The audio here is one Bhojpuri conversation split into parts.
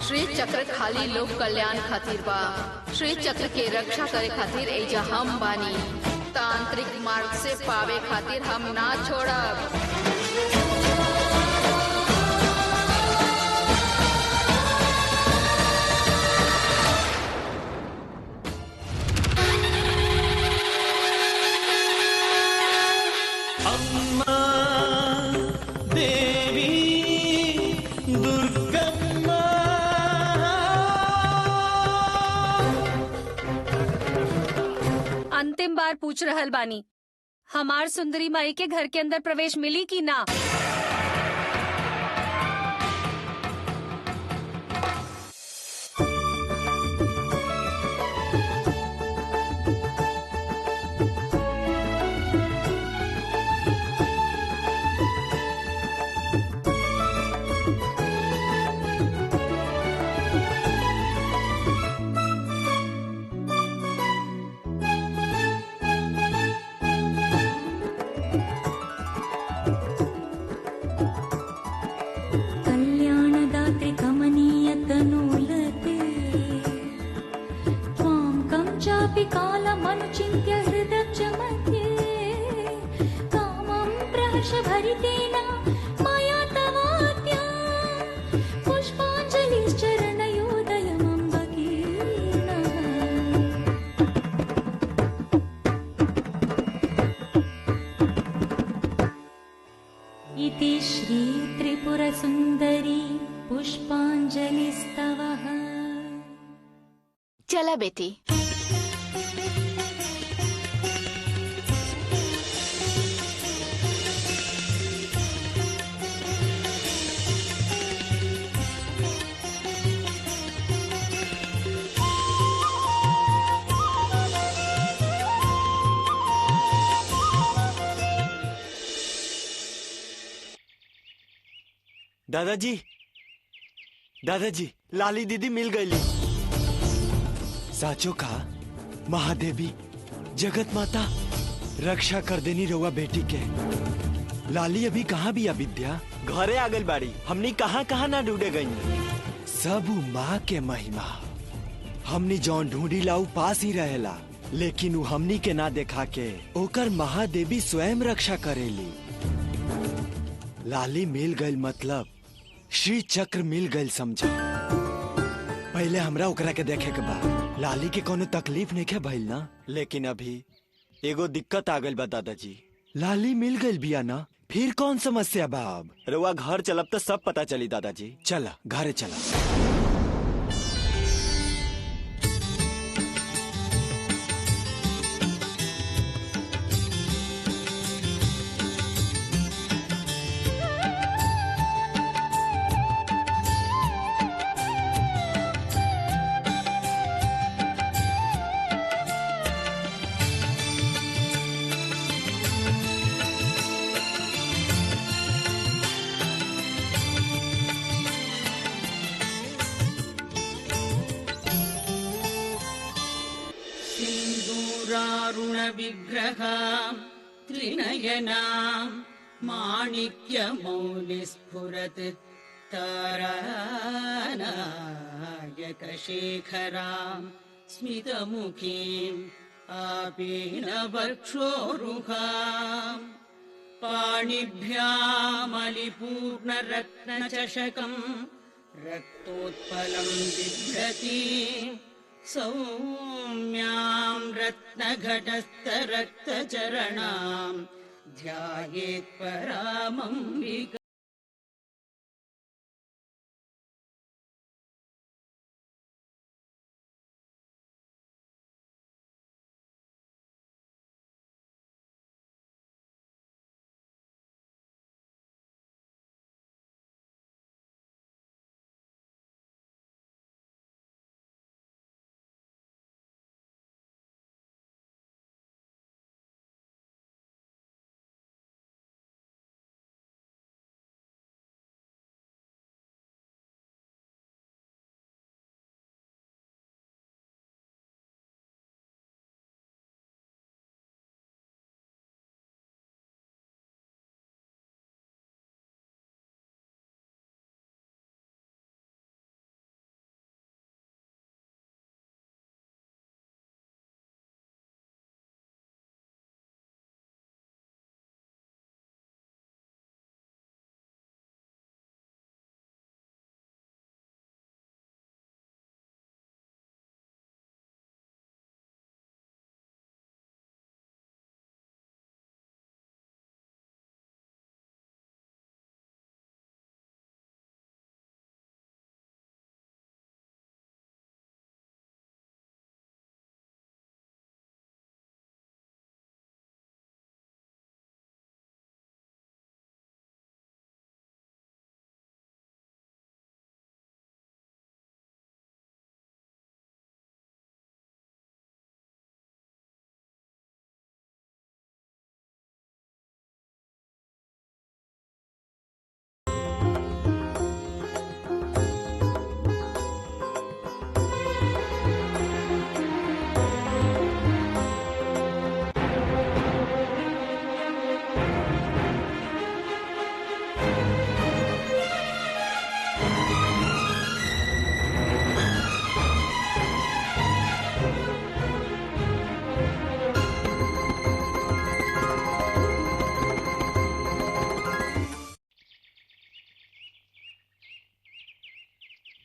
श्री चक्र खाली लोक कल्याण खातिर बा। श्री चक्र के रक्षा करे खातिर एजा हम बानी। तांत्रिक मार्ग से पावे खातिर हम ना छोड़ब। अम्मा देवी दुर्गम्मा। अंतिम बार पूछ रहल बानी, हमार सुंदरी माई के घर के अंदर प्रवेश मिली कि ना? कल्याणदात्रे कमनीयतनुलते त्वां कं चापि कालमनुचिन्त्य हृदय मध्ये कामं प्रहर्षभरितेन मया तवाद्या पुष्पाञ्जलिश्चरणयोदयमम्बकीर्णः। इति श्री त्रिपुरसुन्दरी पुष्पाञ्जलिस्तवः। चला बेटी। दादाजी, दादाजी, लाली दीदी मिल गईली। साचो का महादेवी जगत माता रक्षा कर देनी रहुआ बेटी के। लाली अभी कहाँ भी विद्या? घरे आ गई बाड़ी। हमनी कहाँ कहाँ ना ढूंढे गई। सब माँ के महिमा। हमनी जौन ढूंढी लाऊ पास ही रहेला, लेकिन वो हमनी के ना देखा के ओकर महादेवी स्वयं रक्षा करेली। लाली मिल गई मतलब श्री चक्र मिल गई समझा। पहले हमरा ओकरा के देखे के बा। लाली के कोनो तकलीफ नहीं के भइल ना, लेकिन अभी एगो दिक्कत आ गई बा दादाजी। लाली मिल गई बिया ना, फिर कौन समस्या बा? अब रउआ घर चलब तो सब पता चली दादाजी। चला घरे चला। सिन्दूरारुणविग्रहां त्रिनयनां माणिक्यमौलिस्फुरति तारानायकशेखरां स्मितमुखीं आपीनवक्षोरुहां पाणिभ्यामलिपूर्णरत्नचषकं रक्तोत्पलं बिभ्रतीं सौम्यां रत्नघटस्थरक्तचरणां ध्यायेत् परामम्बिकाम्।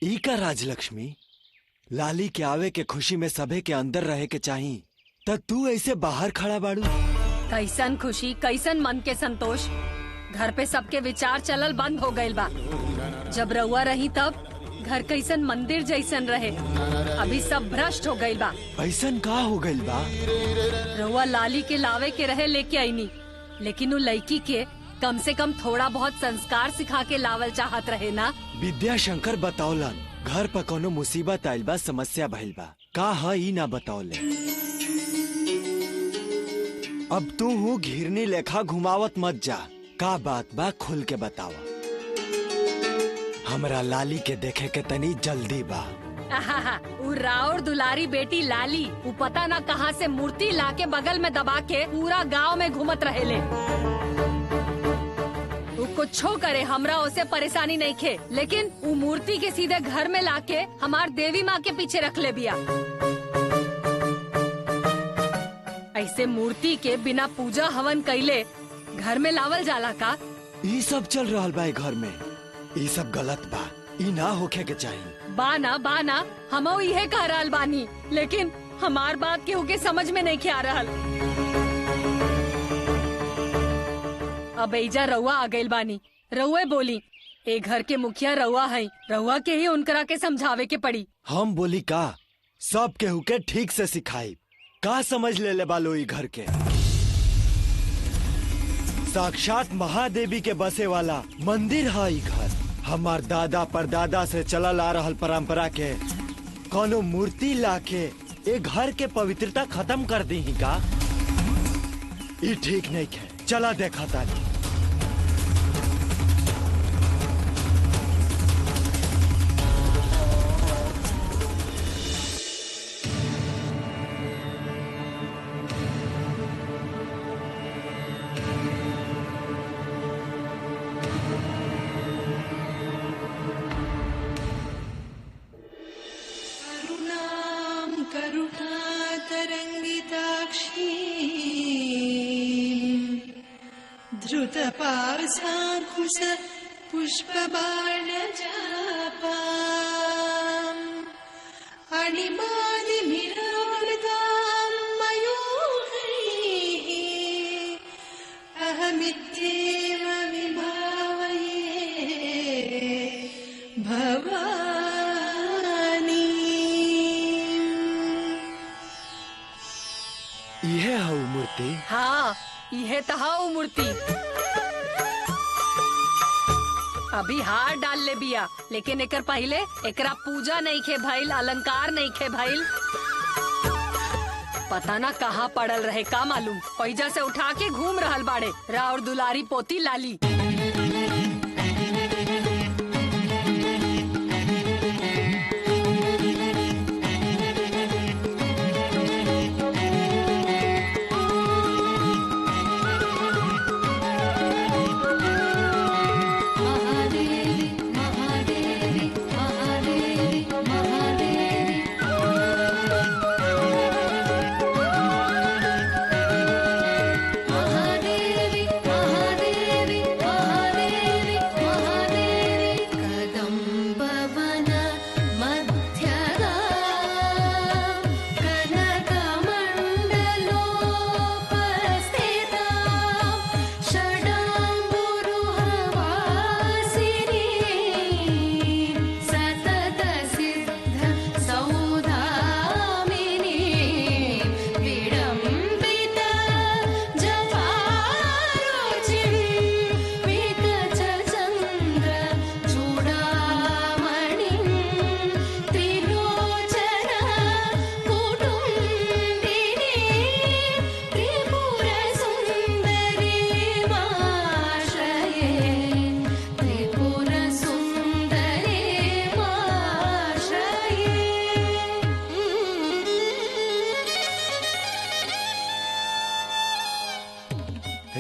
ई का राजलक्ष्मी, लाली के आवे के खुशी में सभे के अंदर रहे के चाही, त तू ऐसे बाहर खड़ा बाड़ू। कैसन खुशी, कैसन मन के संतोष। घर पे सबके विचार चलल बंद हो गइल बा। जब रउआ रही तब घर कैसन मंदिर जैसन रहे, अभी सब भ्रष्ट हो गइल बा। ऐसन का हो गइल बा? रउआ लाली के लावे के रहे लेके आईनी, लेकिन उ लड़की के कम से कम थोड़ा बहुत संस्कार सिखा के लावल चाहत रहे ना। विद्याशंकर बतौलन घर पर कोनो मुसीबत आइल बा, समस्या भइल बा। का है ई ना बतौले। अब तू हूँ घिरनी लेखा घुमावत मत जा। का बात बा खुल के बतावा। हमरा लाली के देखे के तनी जल्दी बा। उ राउर दुलारी बेटी लाली, उ पता ना कहाँ से मूर्ति लाके बगल में दबा के पूरा गांव में घूमत रहेले। उ कुछो करे, हमरा उसे परेशानी नहीं खे, लेकिन उ मूर्ति के सीधे घर में लाके हमार देवी माँ के पीछे रख ले बिया। ऐसे मूर्ति के बिना पूजा हवन कैले घर में लावल जाला का? ई सब चल रहल बा घर में, ई सब गलत बा। ई ना होखे के चाहिए। बाना हमो इहे कह रहल बानी, लेकिन हमार बात केहू के समझ में नहीं आ रहल। अब एजा रउआ आ गइल बानी, रउए बोली। ए घर के मुखिया रउआ है, रउआ के ही उनकरा के समझावे के पड़ी। हम बोली का सब केहू के ठीक से सिखाई। का समझ ले बालो ई घर के? साक्षात महादेवी के बसे वाला मंदिर है ई घर। हमार दादा परदादा से चलल आ रहल परंपरा के कोनो मूर्ति लाके ए घर के पवित्रता खत्म कर दी ही का? ई ठीक नहीं है। चला देखा तानी। धृतपावसाङ्कुश पुष्पबाणचापाम् अणिमादिमिरावृतां मयूखैः अहमित्येव विभावये भवानी। यह है वो मूर्ति? हाँ, यह तहा उ मूर्ति। अभी हार डाल ले बिया, लेकिन एकर पहले एकरा पूजा नहीं खे भइल, अलंकार नहीं खे भइल। पता ना कहाँ पड़ल रहे, का मालूम। पैजा से उठा के घूम रहल बाड़े राउर दुलारी पोती लाली।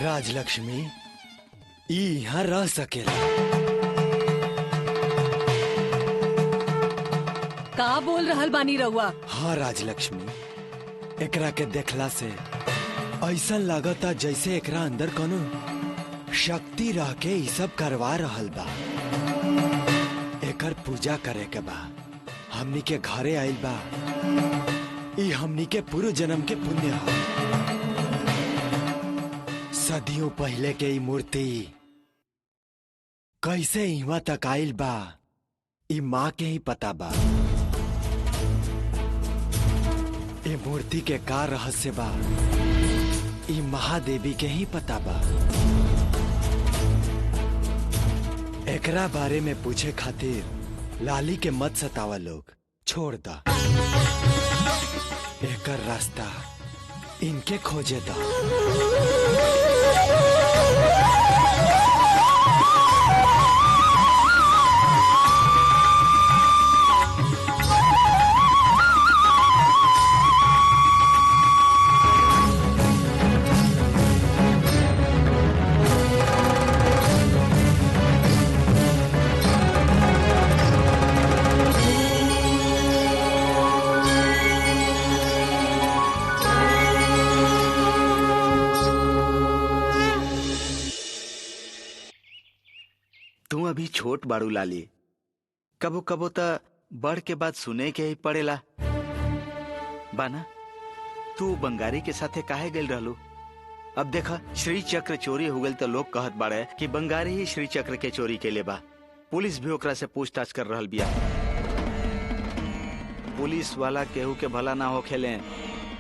राजलक्ष्मी ई यहाँ रह सकेला। का बोल रहल बानी रउआ? हाँ राजलक्ष्मी, एकरा के देखला से ऐसा लागता जैसे एकरा अंदर कोनो शक्ति रह के ई सब करवा रहल बा। एकर पूजा करे के बा। हमनी के घरे आइल बा, ई हमनी के पूर्व जन्म के पुण्य ह। सदियों पहले के ई मूर्ति कैसे इहवा तक आइल बा, ई माँ के ही पता बा। ई मूर्ति के का रहस्य बा, ई महादेवी के ही पता बा। एकरा बारे में पूछे खातिर लाली के मत सतावा लोग, छोड़ दा। एकर रास्ता इनके खोजे दा। तू अभी छोट बाड़ू लाली, कबो कबो त बढ़ के बात सुने के ही पड़ेला। बाना तू बंगारी के साथे काहे गइल रहलू? अब देखा श्री चक्र चोरी हो गइल तो लोग कहत बाड़े कि बंगारी ही श्री चक्र के चोरी के ले बा। पुलिस भी ओकरा से पूछताछ कर रहल बिया। पुलिस वाला केहू के भला ना हो खेले।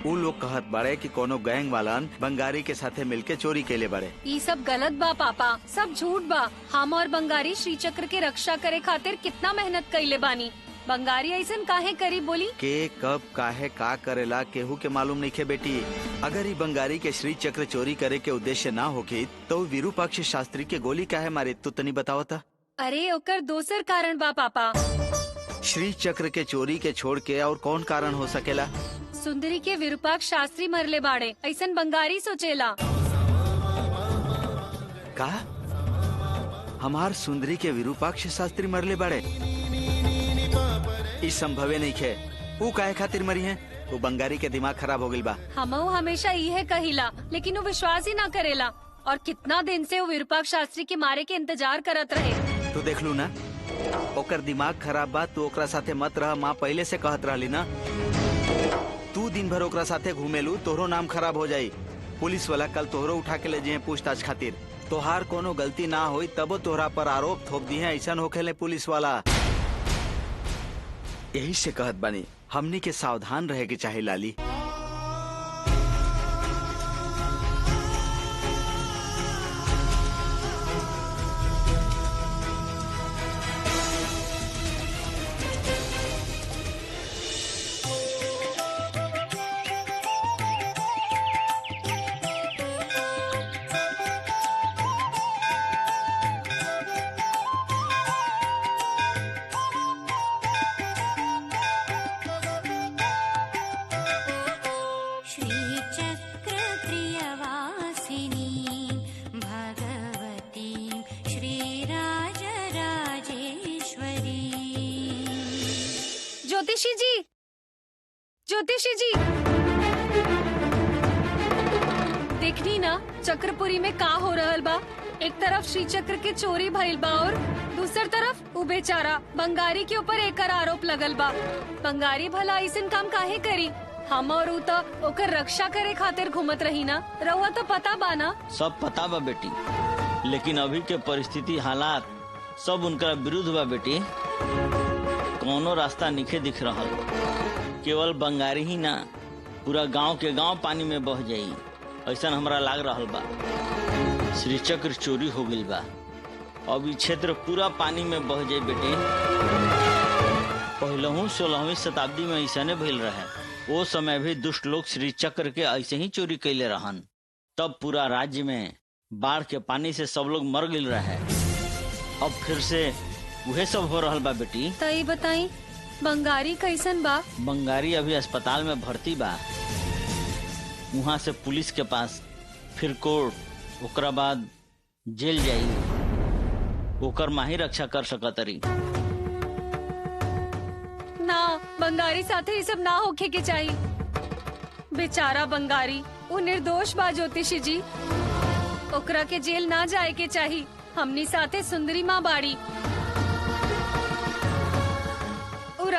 उ लोग कहत बाड़े कि कोनो गैंग वालन बंगारी के साथे मिलके चोरी केले बाड़े। ई सब गलत बा पापा, सब झूठ बा। हम और बंगारी श्री चक्र के रक्षा करे खातिर कितना मेहनत कइले बानी। बंगारी ऐसन काहे करी बोली? के कब काहे का करेला केहू के मालूम नहीं खे बेटी। अगर ई बंगारी के श्री चक्र चोरी करे के उद्देश्य ना होगी तो विरूपाक्ष शास्त्री के गोली काहे मारे, तू तनी बतावता। अरे ओकर दोसर कारण बा पापा। श्री चक्र के चोरी के छोड़ के और कौन कारण हो सकेला? सुंदरी के विरूपाक्ष शास्त्री मरले बाड़े, ऐसन बंगारी सोचेला। का हमार सुंदरी के विरूपाक्ष शास्त्री मरले बाड़े? इस संभवे नहीं खे। वो काहे खातिर मरी है? वो बंगारी के दिमाग खराब हो गई बा। हमहू हमेशा इहे कहिला, लेकिन वो विश्वास ही ना करेला। और कितना दिन से वो विरूपाक्ष शास्त्री के मारे के इंतजार करत रहे। तो देख लू ना, ओकर दिमाग खराब बा। तू ओकरा साथे मत रह, माँ पहले से कहत रहली ना। तू दिन भर ओकरा साथे घूमेलू, तोहरो नाम खराब हो जाई। पुलिस वाला कल तोहरो उठा के ले जाए पूछताछ खातिर। तोहार कोनो गलती ना होई तबो तोहरा पर आरोप थोप दी है। ऐसा होखेले पुलिस वाला। यही से कहत बानी हमनी के सावधान रहे के चाहे लाली। ज्योतिषी जी, ज्योतिषी जी, देखनी ना चक्रपुरी में का हो रहल बा। एक तरफ श्री चक्र के चोरी भइल बा और दूसर तरफ उ बेचारा बंगारी के ऊपर एकर आरोप लगल बा। बंगारी भला ऐसन काम काहे करी? हम और उ तो ओकर रक्षा करे खातिर घूमत रही ना। रउआ तो पता बा ना? सब पता बा बेटी, लेकिन अभी के परिस्थिति हालात सब उनका विरुद्ध बा बेटी। कोनो रास्ता निखे दिख रहल। केवल बंगारी ही ना, पूरा गांव के गांव पानी में बह जाई ऐसा हमरा लाग रहल बा। श्री चक्र चोरी हो गई बा, अब ई क्षेत्र पूरा पानी में बह जाई बेटी। पहलहू 16वीं शताब्दी में ऐसा भइल रहे। वो समय भी दुष्ट लोग श्री चक्र के ऐसे ही चोरी कैले रहन। तब पूरा राज्य में बाढ़ के पानी से सब लोग मर गए रहे। अब फिर से वह सब हो रहा बा बेटी। तई बताई बंगारी कैसन बा? बंगारी अभी अस्पताल में भर्ती बा। वहाँ से पुलिस के पास, फिर कोर्ट, ओकरा बाद जेल जाई। ओकर माही रक्षा कर सकतरी। ना, बंगारी साथे ये सब ना होखे के चाहिए। बेचारा बंगारी, वो निर्दोष बा ज्योतिषी जी। ओकरा के जेल ना जाए के चाहिए। हमनी साथे सुंदरी माँ बाड़ी।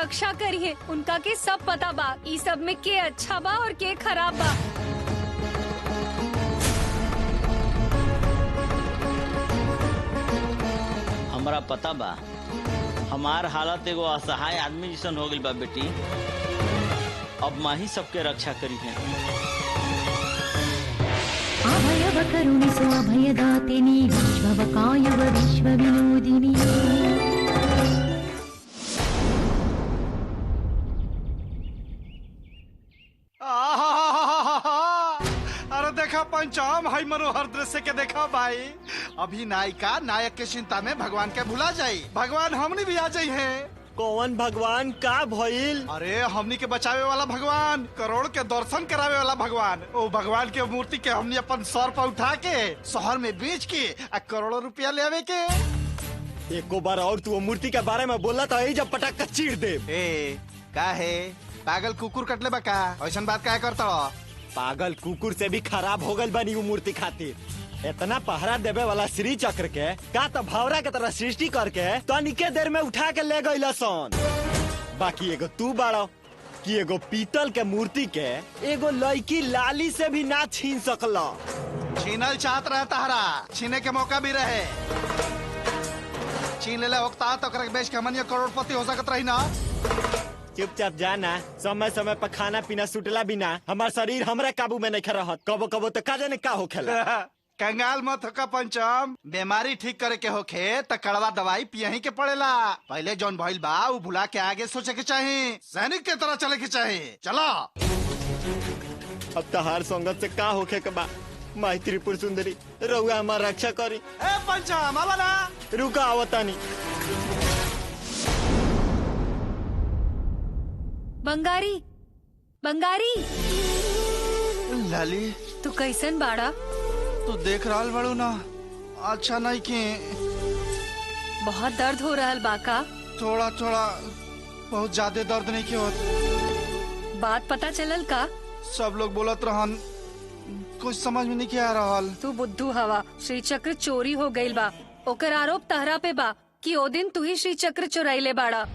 रक्षा करिए। उनका के सब पता बा ई सब में के अच्छा बा और के खराब बा। हमरा पता बा हमार हालत एगो असहाय आदमी जैसन हो गइल बा बेटी। अब माँ ही सबके रक्षा करी है। अभयव करुणिसु अभयदातिनी विश्ववकायव विश्वविनोदिनी। अरे देखा पंचम, हाई मनोहर दृश्य के देखा भाई। अभी नायिका नायक के चिंता में भगवान के भुला जाई, भगवान हमनी भी आ जाई है। कौन भगवान का भइल? अरे हमनी के बचावे वाला भगवान, करोड़ के दर्शन करावे वाला भगवान। ओ भगवान के मूर्ति के हमनी अपन सर पर उठा के शहर में बेच के करोड़ों रुपया ले आवे के। एको बार और तू वो मूर्ति के बारे में बोला था जब पटाख का चीर दे। ए का है पागल कुकुर कटले बा का? ऐसन बात काहे करता? पागल कुकुर से भी खराब हो गई बनी वो मूर्ति खातिर। इतना पहरा देवे वाला श्री चक्र के का तो भावरा के तरह सृष्टि करके तो निके देर में उठा के ले गई सन। बाकी एगो तू बाड़ो कि एगो पीतल के मूर्ति के एगो लड़की लाली से भी ना छीन सकला। छीनल चाहत रहे तहरा, छीने के मौका भी रहे। छीन ले होता तो बेच के हमन करोड़पति हो सकत रही ना। चुपचाप जाना, समय समय पर खाना पीना सुटला बिना हमार शरीर हमरा काबू में नहीं रहत। कबो कबो तो का जाने का होखेला। कंगाल मत होका पंचम, बीमारी ठीक करे के होखे त कड़वा दवाई पियही के पड़ेला। पहले जौन भइल बा उ भुला के आगे सोचे के चाही, सैनिक के तरह चले के चाही। चलो अब तहार संगत से का होखे के बा। माई त्रिपुर सुंदरी रउआ हमार रक्षा करी। ए पंचम आवा ना, रुका आवतानी। बंगारी बंगारी लाली तू कैसन बाड़ा? तू देख रहल बड़ू ना, अच्छा नहीं कि बहुत दर्द हो रहल बा का? थोड़ा थोड़ा, बहुत ज्यादा दर्द नहीं के होत। बात पता चलल का? सब लोग बोलत रहन, कुछ समझ में नहीं के आ रहल। तू बुद्धू हवा। श्री चक्र चोरी हो गईल बा। ओकर आरोप तहरा पे बा कि ओ दिन तू ही श्री चक्र चुराइले बाड़ा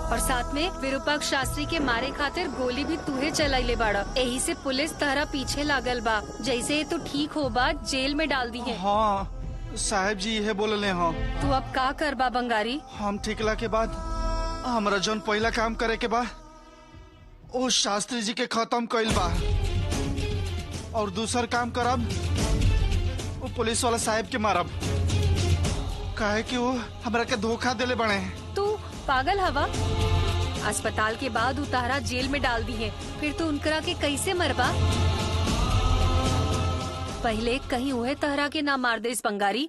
और साथ में विरूपाक्ष शास्त्री के मारे खातिर गोली भी तूहे चलाइले बाड़ा। यही से पुलिस तहरा पीछे लागल बा। जैसे तू ठीक हो बा जेल में डाल दी है। हाँ साहब जी यह बोलले हैं। तू अब का कर बा बंगारी? हम ठीकला के बाद हमरा जौन पहला काम करे के बा ओ शास्त्री जी के खत्म कइल बा, और दूसर काम करब वो पुलिस वाला साहब के मारब, काहे कि वो हमरा के धोखा देले बने। तू पागल हवा। अस्पताल के बाद उतारा जेल में डाल दी है, फिर तू उनकरा के कैसे मरबा? पहले कहीं हुए तहरा के ना मार दे इस बंगारी।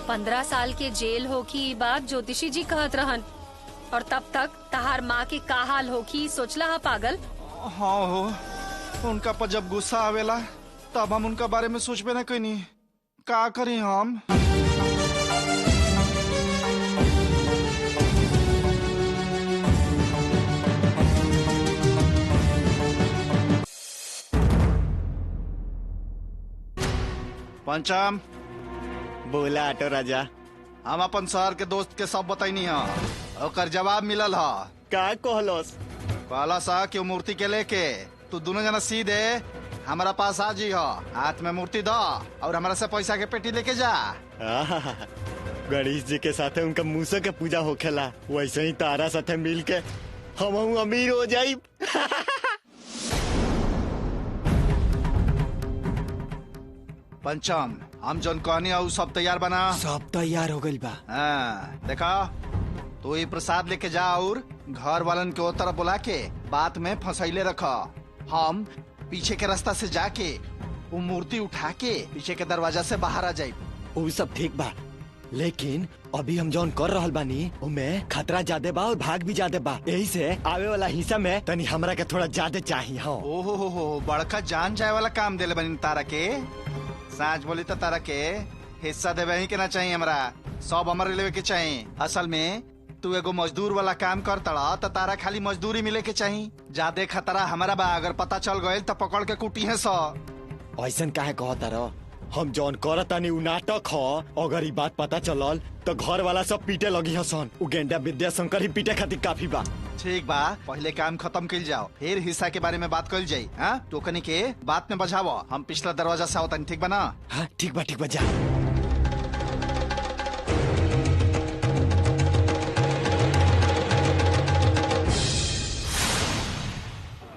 15 साल के जेल होखी बात ज्योतिषी जी कहत रहन, और तब तक तहार माँ के का हाल होखी सोचला हा पागल। हाँ हो, उनका पर जब गुस्सा आवेला तब हम उनका बारे में सोचबे ना कहीं। का करी हम? पंचम बोला ऑटो राजा। हम अपन शहर के दोस्त के सब बताइनी है, ओकर जवाब मिलल है। का कहलस? कहलस कि वो मूर्ति के लेके तू दोनों जना सीधे हमारा पास आ जी हो, हाथ में मूर्ति दो और हमारा से पैसा के पेटी लेके जा। गणेश जी के साथे उनका मूसा के पूजा होखेला, वैसे ही तारा साथे मिल के हम अमीर हो जाई। पंचम हम जौन कहनी है सब तैयार बना? सब तैयार हो गइल बा। हाँ देखा, तू ये प्रसाद लेके जा और घर वालन के ओ तरफ बुला के बात में फंसैले रखा। हम पीछे के रास्ता से जाके वो मूर्ति उठा के पीछे के दरवाजा से बाहर आ जाये। वो सब ठीक बा, लेकिन अभी हम जौन कर रहल बानी उमे खतरा ज्यादा बा और भाग भी ज्यादा बा। यही से आवे वाला हिस्सा में तनी हमरा के थोड़ा ज्यादा चाहिए। हाँ ओहो हो, बड़का जान जाए वाला काम देले बनी तारा के। साँच बोली तो तारा के हिस्सा देवे ही के ना चाहिए, हमरा सब हमारे लेवे के चाहिए। असल में तू एगो मजदूर वाला काम कर तड़ा तो तारा खाली मजदूरी मिले के चाहिए। ज्यादा खतरा हमारा बा, अगर पता चल गए तो पकड़ के कुटी है सो। ऐसन काहे कहता रहो? हम जौन करतानी उ नाटक ह। अगर ई बात पता चलल तो घर वाला सब पीटे लगी हसन। उ गेंडा विद्याशंकर ही पीटे खातिर काफी बा। ठीक बा, पहले काम खत्म कइल जाओ, फिर हिस्सा के बारे में बात कइल जाई। हाँ, टोकनी के बात में बजावो। हम पिछला दरवाजा से आवतानी, ठीक बा ना? हाँ ठीक बा जा।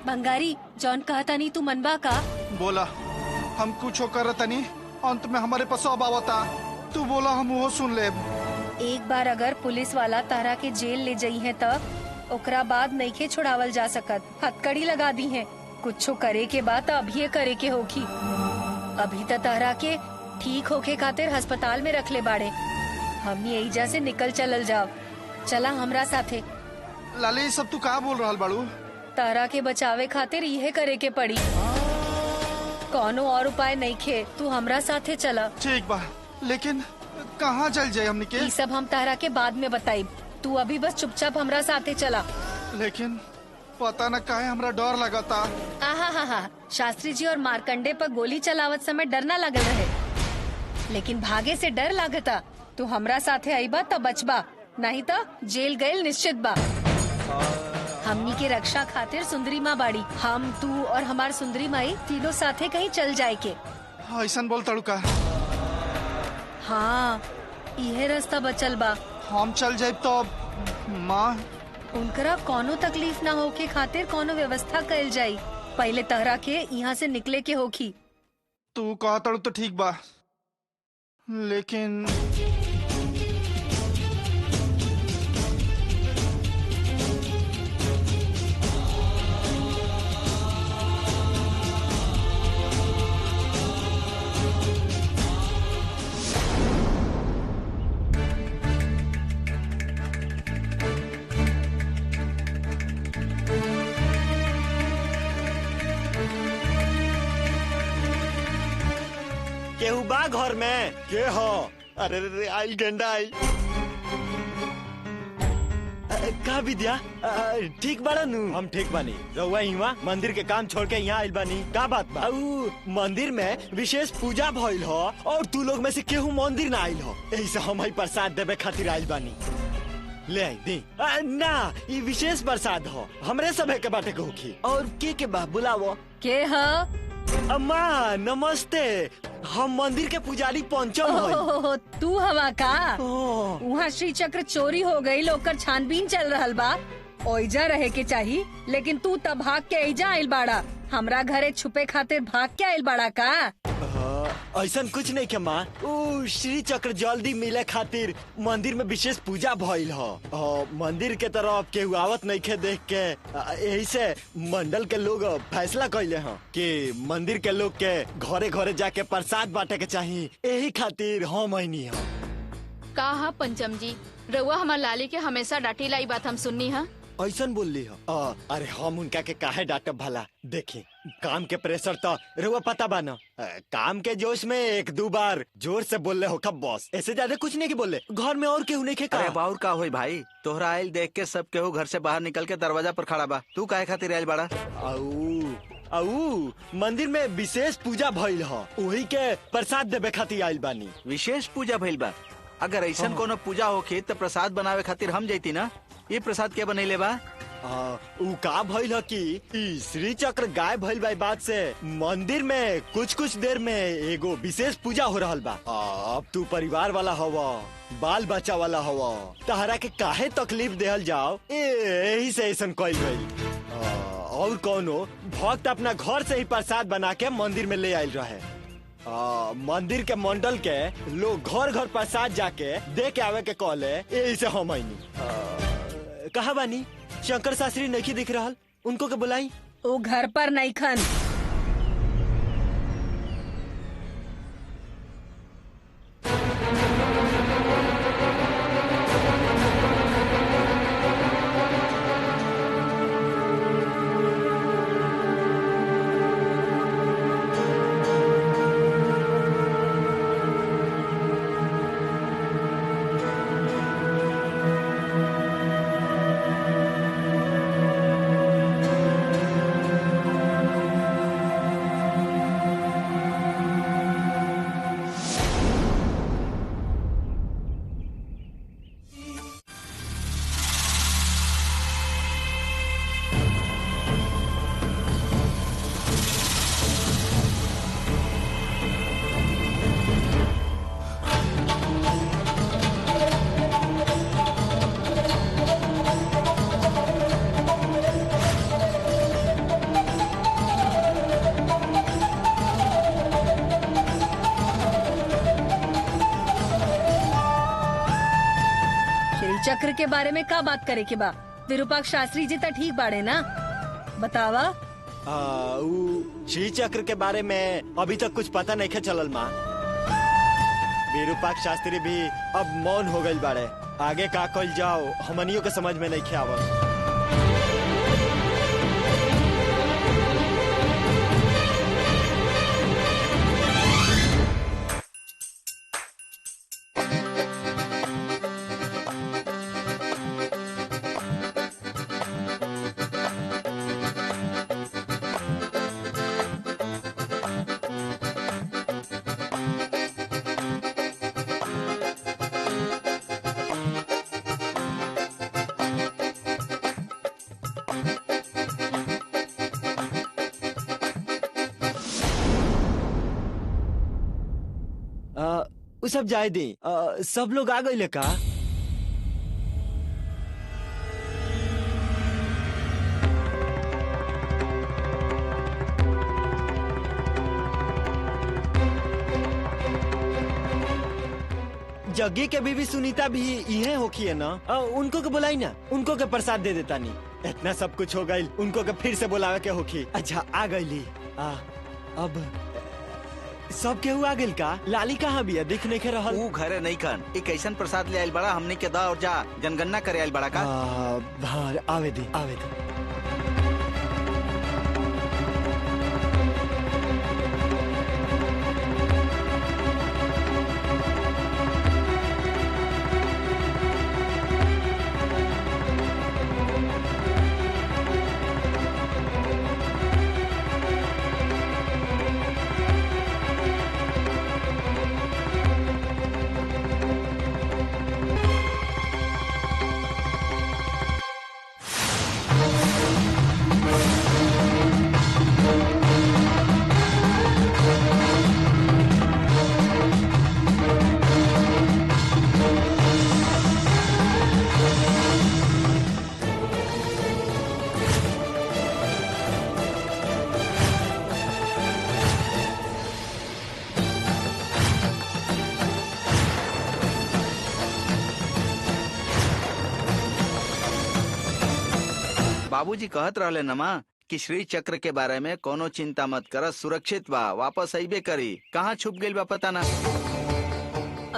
बंगारी जॉन कहता नहीं तू मनबा का? बोला, हम कुछ कर तनी, अंत में हमारे पास अब आवता। तू बोला, हम वो सुन ले। एक बार अगर पुलिस वाला तारा के जेल ले जाई है तब ओकरा बाद नईखे छुड़ावल जा सकत। हथकड़ी लगा दी है। कुछ करे के बाद अभी करे के होगी। अभी तो तारा के ठीक होके खातिर अस्पताल में रख ले बाड़े। हम यही जा से निकल चलल जाओ। चला हमरा साथे। लाली, सब तू कहाँ बोल रहा बाड़ू? तारा के बचावे खातिर यह करे के पड़ी। कौनो और उपाय नहीं खे, तू हमरा साथे चला। ठीक बा, लेकिन कहाँ चल जाए हमने के? ये सब हम तारा के बाद में बताई। तू अभी बस चुपचाप हमरा साथे चला। लेकिन पता न काहे हमरा डर लगता। आहा, शास्त्री जी और मार्कंडे पर गोली चलावत समय डर न लगल रहे, लेकिन भागे से डर लागता। तू हमरा साथे आईबा तो बचबा, नहीं तो जेल गए निश्चित बा। हमनी के रक्षा खातिर सुंदरी माँ बाड़ी। हम, तू और हमार सुंदरी माई तीनों साथे कहीं चल जाए के। ऐसा बोल तड़ुका। हाँ, यह रास्ता बचल बा। हम चल जाए तो माँ उनकरा कोनो तकलीफ ना हो के खातिर कोनो व्यवस्था कइल जाई। पहले तहरा के यहाँ से निकले के होखी। तू कहा तड़ु तो ठीक बा, लेकिन केहू बा घर में? के हो? अरे रे, आइल गेंडा आइल। का विद्या, ठीक बाड़ा नु? हम ठीक बानी। रउआ इहाँ मंदिर के काम छोड़ के यहाँ आइल बानी, का बात बा? मंदिर में विशेष पूजा भइल हो और तू लोग में से केहू मंदिर ना आइल हो, यही से हम प्रसाद देवे खातिर आइल बानी। ले आई दी। ना, ये विशेष प्रसाद हो, हमरे सभे के बाटे को होखी। और के बा बुलावो? के ह? अम्मा नमस्ते, हम मंदिर के पुजारी पंचम हई। तू हवा का? ओह। वहाँ श्री चक्र चोरी हो गई, लोकर छानबीन चल रहल बा। ओइजा रहे के चाही, लेकिन तू तब भाग के ऐजा आइल बाड़ा। हमरा घरे छुपे खातिर भाग के आइल बाड़ा का? ऐसन कुछ नहीं के माँ, श्री चक्र जल्दी मिले खातिर मंदिर में विशेष पूजा भइल हो। मंदिर के तरफ केहू आवत नहीं खे देख के, यही से मंडल के लोग फैसला कैले हैं कि मंदिर के लोग के घरे घरे जाके प्रसाद बांटे के चाहिए। यही खातिर हम आईनी है। का पंचम जी, रउआ हमार लाली के हमेशा डांटी लाई बात हम सुननी है। ऐसन बोल हो? अरे हम उनका के काहे डांटब भला? देखी, काम के प्रेशर तो रउआ पता बा न। काम के जोश में एक दो बार जोर से बोले हो कब बॉस, ऐसे ज्यादा कुछ नहीं की बोले। घर में और केहू नहीं के? अरे बाउर का होई भाई, तोहरा आइल देख के सब केहू घर से बाहर निकल के दरवाजा पर खड़ा बा। तू काहे खातिर आइल बाड़ा? मंदिर में विशेष पूजा भइल हो, वही के प्रसाद देवे खातिर आइल बानी। विशेष पूजा भइल बा? अगर ऐसा कोनो पूजा होखी तो प्रसाद बनावे खातिर हम जैती ना। ये प्रसाद के बनैले बा? उ का भइल ह कि श्री चक्र गायब भइल बा बाद से मंदिर में कुछ देर में एगो विशेष पूजा हो रहल बा। अब तू परिवार वाला हवा, बाल बच्चा वाला हवा, तहरा के काहे तकलीफ देहल जाओ, यही से ऐसा कइल गई। और कोनो भक्त अपना घर से ही प्रसाद बना के मंदिर में ले आयल रहे। मंदिर के मंडल के लोग घर घर प्रसाद जाके दे के आवे के कहले, यही से हम आईनी। कहा बानी? शंकर शास्त्री नहीं दिख रहा, उनको के बुलाई। वो घर पर नहीं खन। चक्र के बारे में का बात करे के बा? विरूपाक्ष शास्त्री जी तो ठीक बाड़े ना, बतावा। श्री चक्र के बारे में अभी तक कुछ पता नहीं चलल माँ। विरूपाक्ष शास्त्री भी अब मौन हो गई बाड़े। आगे का कल जाओ हमनियों के समझ में नहीं आवत। वो सब जाए दी। सब लोग आ गए का? जग्गी के बीवी सुनीता भी इहे होखी है ना? उनको के बुलाई ना, उनको के प्रसाद दे देता नहीं। इतना सब कुछ हो गई, उनको के फिर से बुलावे के होखी। अच्छा आ गई। अब सब केहू आ गइल का? लाली कहाँ बिया? दिख नहीं के रहल। ऊ घरे नहीं कन। एक ऐसन प्रसाद ले आइल बड़ा, हमने के दा और जा जनगणना करे आइल बड़ा का। भार आवे दी। बाबूजी कहत रहले नमा कि श्री चक्र के बारे में कोनो चिंता मत कर, सुरक्षित बा, वापस आइबे करी। कहाँ छुप गइल बा पता ना।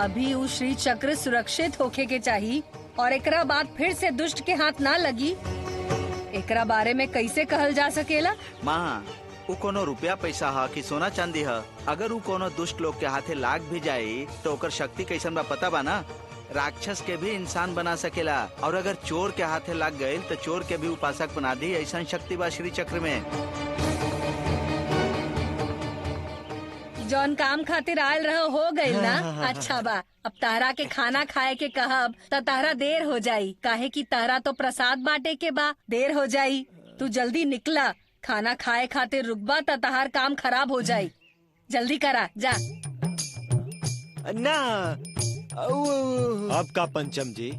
अभी वो श्री चक्र सुरक्षित होके के चाहिए और एकरा बाद फिर से दुष्ट के हाथ ना लगी। एकरा बारे में कैसे कहल जा सकेला? माँ वो कोनो रुपया पैसा हा कि सोना चांदी हा, अगर वो कोनो दुष्ट लोग के हाथे लाग भी जाये तो ओकर शक्ति कैसन बा पता बा ना? राक्षस के भी इंसान बना सकेला, और अगर चोर के हाथे लग गए तो चोर के भी उपासक बना दी। ऐसा शक्ति बा श्री चक्र में। जौन काम खातिर आयल रह हो गइल ना। अच्छा बा, अब तारा के खाना खाए के कहब त तारा देर हो जाई, काहे कि तारा तो प्रसाद बांटे के बा। देर हो जाई, तू जल्दी निकला। खाना खाए खातिर रुकबा त तहार काम खराब हो जाई। जल्दी करा जा। ना अब का पंचम जी?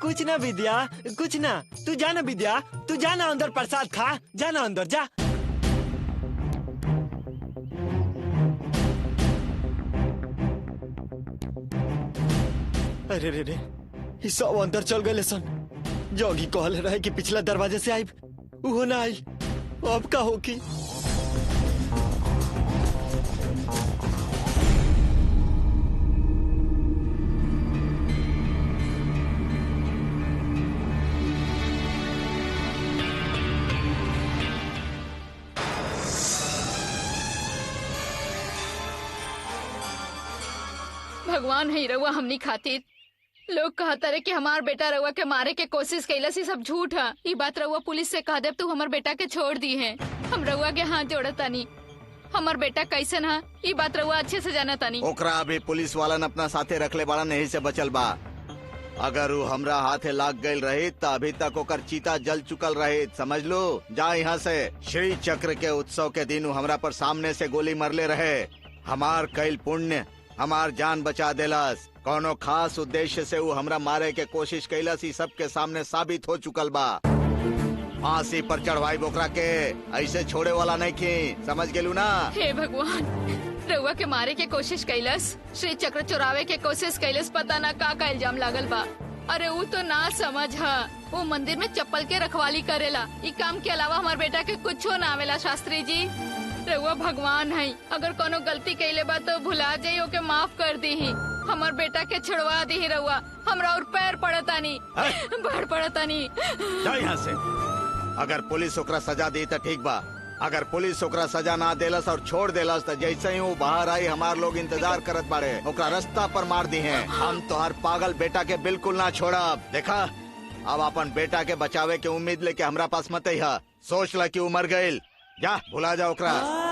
कुछ ना विद्या, कुछ ना। तू जाना विद्या, तू जाना अंदर प्रसाद खा, जाना अंदर जा। अरे रे रे, ये सब अंदर चल गए सन। जोगी कहल रहे कि पिछला दरवाजे से आई, वो ना आई। अब का हो की? भगवान है रउआ हमनी खातिर। लोग कहता रहे कि हमार बेटा रउआ के मारे के कोशिश कैला से सब झूठ है। ये बात रउआ पुलिस से कह दे तू हमार बेटा के छोड़ दी है। हम रउआ के हाथ जोड़तानी। हमार बेटा कैसन है ये बात रउआ अच्छे से जाना तानी। ओकरा अभी पुलिस वालन अपना साथे रखले बाड़ा, नहीं से बचल बा। अगर वो हमरा हाथे लाग गई रही तो अभी तक ओकर चीता जल चुकल रही, समझ लो। जा यहाँ से। श्री चक्र के उत्सव के दिन हमरा पर सामने से गोली मरले रहे। हमार कैल पुण्य हमार जान बचा देलस। कोनो खास उद्देश्य से वो हमरा मारे के कोशिश कैलस, ई सबके सामने साबित हो चुकल बा। फांसी पर चढ़वाई बोकरा के ऐसे छोड़े वाला नहीं की, समझ गेलू ना? हे भगवान, रउआ के मारे के कोशिश कैलस, श्री चक्र चुरावे के कोशिश कैलस, पता ना का इल्जाम लागल बा। अरे वो तो ना समझ है, वो मंदिर में चप्पल के रखवाली करेला। ई काम के अलावा हमार बेटा के कुछो ना आवेला। शास्त्री जी रउआ भगवान है, अगर कोनो गलती कैले बा तो भुला जाई, ओके माफ कर दी। हमार बेटा के छुड़वा दी रउआ, हमरा और पैर पड़तानी बढ़ पड़तानी। जा यहाँ से। अगर पुलिस ओकरा सजा दी तो ठीक बा, अगर पुलिस ओकरा सजा ना देलस और छोड़ देलस तो जैसे ही वो बाहर आई हमार लोग इंतजार करत बाड़े, ओकरा रास्ता पर मार दी हैं। हम तो हर पागल बेटा के बिल्कुल ना छोड़ब। देखा, अब अपन बेटा के बचावे के उम्मीद लेके हमरा पास मत ही। सोच ला कि उमर गईल, जा भुला जा ओकरा।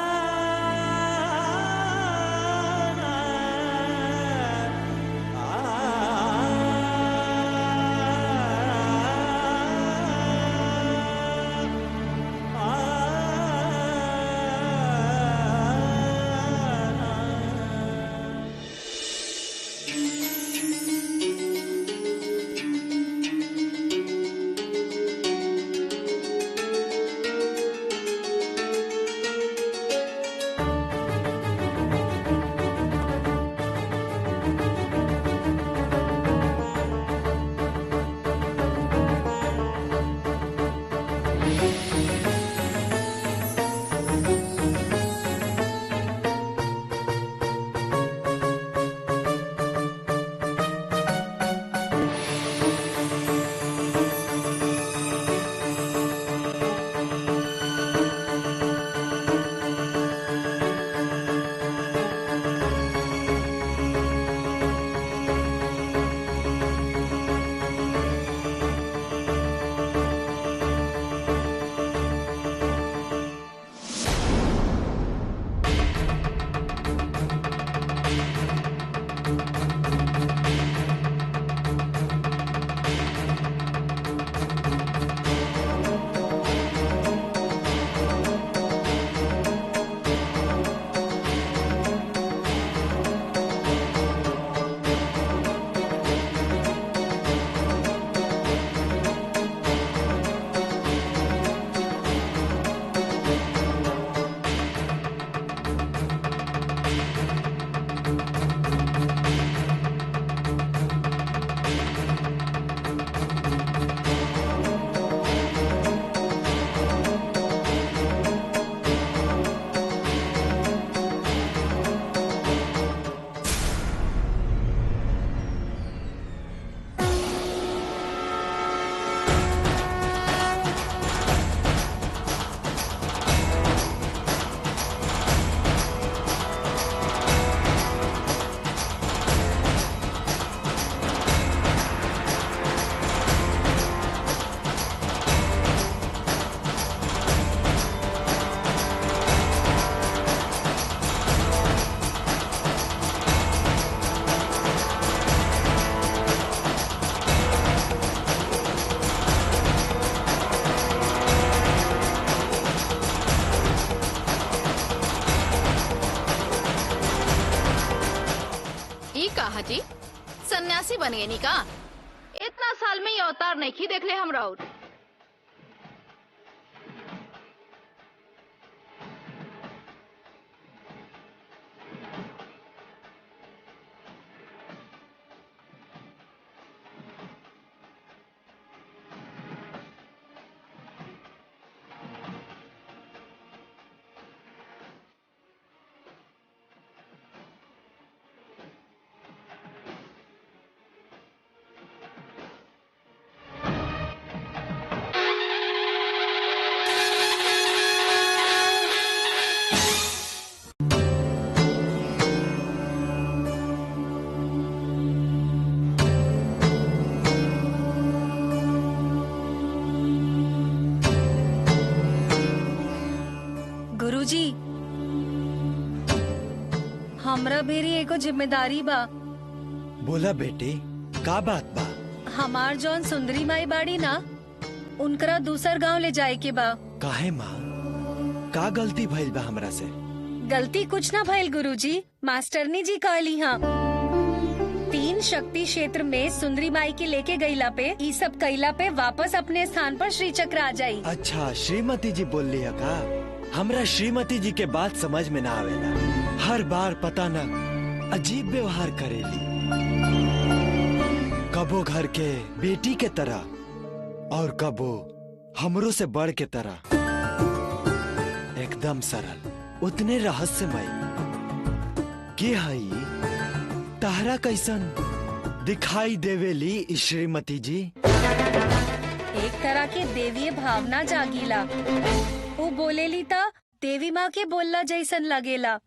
जी सन्यासी बन गए नी का? इतना साल में ये अवतार नहीं देख ले हमरा। और गुरुजी, हमरा भेरी एगो जिम्मेदारी बा। बोला बेटी, का बात बा? हमार जौन सुंदरी माई बाड़ी ना, उनकरा दूसर गांव ले जाए के बा। काहे माँ, का गलती भइल बा हमरा से? गलती कुछ ना भइल गुरुजी, मास्टरनी जी कहली हाँ। 3 शक्ति क्षेत्र में सुंदरी माई के लेके गईला पे, ई सब कैला पे वापस अपने स्थान पर श्री चक्र आ जाई। अच्छा, श्रीमती जी बोल लिया का? हमरा श्रीमती जी के बात समझ में ना आवेला। हर बार पता न अजीब व्यवहार करेली। कबो घर के बेटी के तरह और कबो हमरो से बढ़ के तरह, एकदम सरल, उतने रहस्यमय। के हई तारा कैसन दिखाई देवेली श्रीमती जी? एक तरह के देवीय भावना जागीला। वो बोलेली ता देवी माँ के बोलला जैसन लगेला।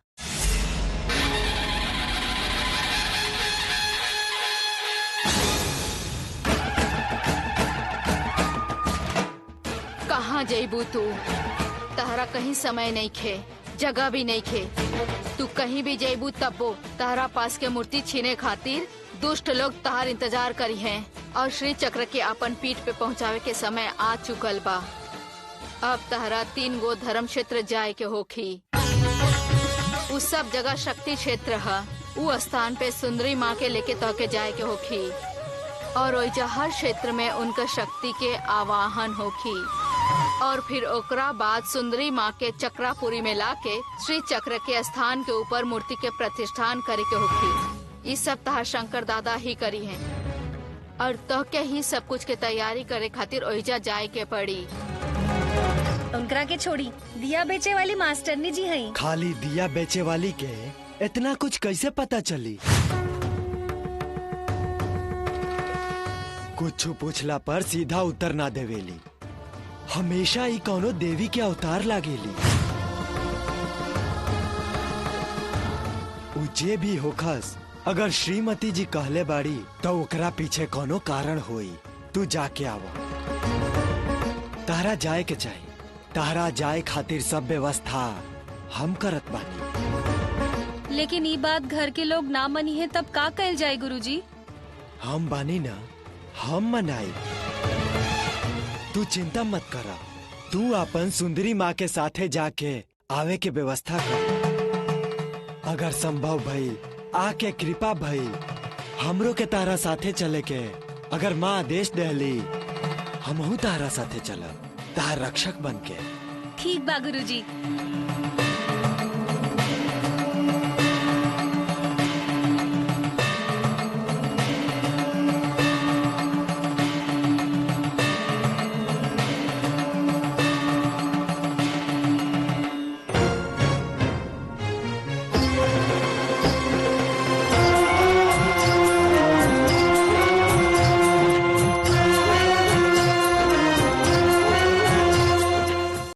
कहाँ जईबू तू? तहरा कहीं समय नहीं खे, जगह भी नहीं खे। तू कहीं भी जईबू तब्बो तहरा पास के मूर्ति छीने खातिर दुष्ट लोग तहार इंतजार करी हैं और श्री चक्र के अपन पीठ पे पहुँचावे के समय आ चुकल बा। अब तहरा 3 गो धर्म क्षेत्र जाए के होखी। उस सब जगह शक्ति क्षेत्र है। उ स्थान पे सुंदरी माँ के लेके तह के जाए के होखी और ओइजा हर क्षेत्र में उनका शक्ति के आवाहन होखी और फिर ओकरा बाद सुंदरी माँ के चक्रापुरी में लाके श्री चक्र के स्थान के ऊपर मूर्ति के प्रतिष्ठान करे के होखी। इस सब तहार शंकर दादा ही करी हैं और तह के ही सब कुछ के तैयारी करे खातिर ओइजा जाए के पड़ी। उनकरा के छोड़ी दिया बेचे वाली मास्टरनी जी हई। खाली दिया बेचे वाली के इतना कुछ कैसे पता चली? कुछ पूछला पर सीधा उत्तर ना देवेली। हमेशा ही कोनो देवी के अवतार लागेली। उजे भी होखस, अगर श्रीमती जी कहले बाड़ी तो ओकरा पीछे कोनो कारण होई। तू जाके आवा। तारा जाए के चाहिए। तारा जाए खातिर सब व्यवस्था हम करत बानी। लेकिन ये बात घर के लोग ना मनी है तब का कल जाए गुरुजी? हम बानी ना, हम मनाई। तू चिंता मत करा। तू अपन सुंदरी माँ के साथे जाके आवे के व्यवस्था कर। अगर संभव भइल, आके कृपा भइल, हमरो के तारा साथे चले के अगर माँ आदेश देली, हमहू तारा साथे चलब, तार रक्षक बन के। ठीक बा गुरुजी।